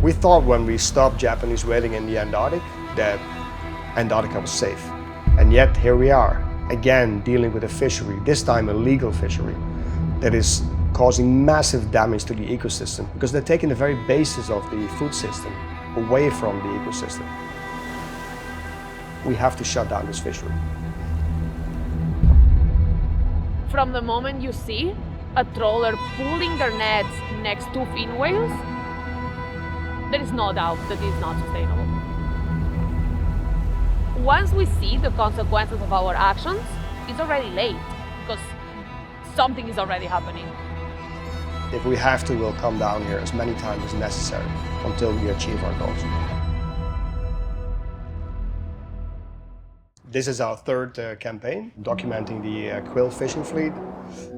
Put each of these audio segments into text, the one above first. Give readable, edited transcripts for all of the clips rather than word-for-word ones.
We thought when we stopped Japanese whaling in the Antarctic that Antarctica was safe. And yet here we are, again dealing with a fishery, this time a legal fishery, that is causing massive damage to the ecosystem because they're taking the very basis of the food system away from the ecosystem. We have to shut down this fishery. From the moment you see a trawler pulling their nets next to fin whales, there is no doubt that it is not sustainable. Once we see the consequences of our actions, it's already late because something is already happening. If we have to, we'll come down here as many times as necessary until we achieve our goals. This is our third campaign, documenting the krill fishing fleet.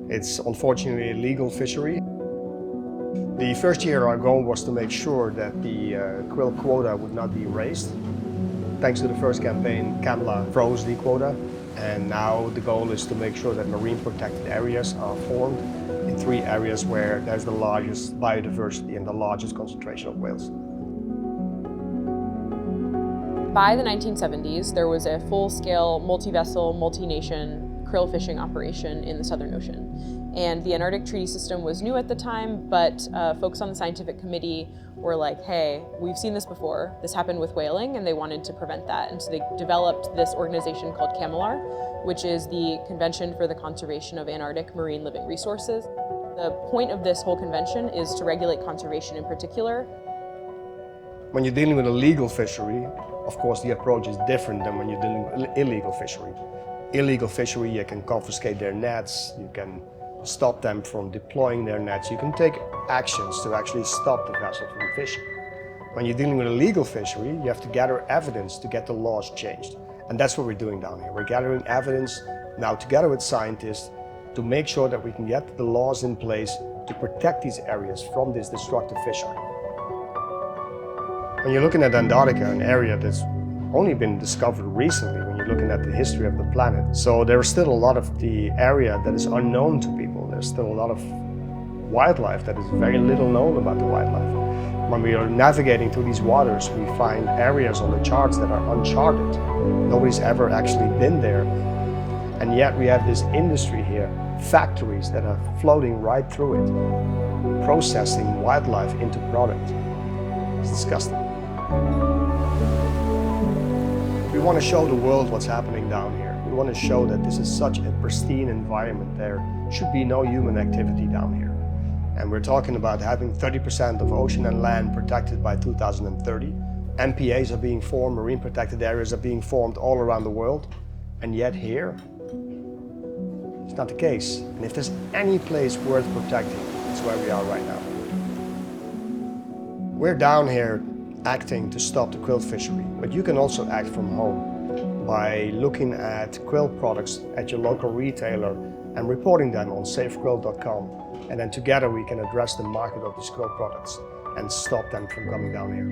It's unfortunately a legal fishery. The first year our goal was to make sure that the krill quota would not be raised. Thanks to the first campaign, CAMLA froze the quota, and now the goal is to make sure that marine protected areas are formed in 3 areas where there's the largest biodiversity and the largest concentration of whales. By the 1970s, there was a full-scale, multi-vessel, multi-nation krill fishing operation in the Southern Ocean. And the Antarctic Treaty System was new at the time, but folks on the scientific committee were like, hey, we've seen this before. This happened with whaling, and they wanted to prevent that. And so they developed this organization called CAMLR, which is the Convention for the Conservation of Antarctic Marine Living Resources. The point of this whole convention is to regulate conservation in particular. When you're dealing with a legal fishery, of course the approach is different than when you're dealing with an illegal fishery. Illegal fishery, you can confiscate their nets, you can stop them from deploying their nets, you can take actions to actually stop the vessel from fishing. When you're dealing with a legal fishery, you have to gather evidence to get the laws changed. And that's what we're doing down here. We're gathering evidence now together with scientists to make sure that we can get the laws in place to protect these areas from this destructive fishery. When you're looking at Antarctica, an area that's only been discovered recently when you're looking at the history of the planet. So there's still a lot of the area that is unknown to people. There's still a lot of wildlife that is very little known about the wildlife. When we are navigating through these waters, we find areas on the charts that are uncharted. Nobody's ever actually been there. And yet we have this industry here, factories that are floating right through it, processing wildlife into product. It's disgusting. We want to show the world what's happening down here. We want to show that this is such a pristine environment. There should be no human activity down here. And we're talking about having 30% of ocean and land protected by 2030. MPAs are being formed, marine protected areas are being formed all around the world. And yet here, it's not the case. And if there's any place worth protecting, it's where we are right now. We're down here acting to stop the krill fishery, but you can also act from home by looking at krill products at your local retailer and reporting them on safekrill.com. And then together we can address the market of these krill products and stop them from coming down here.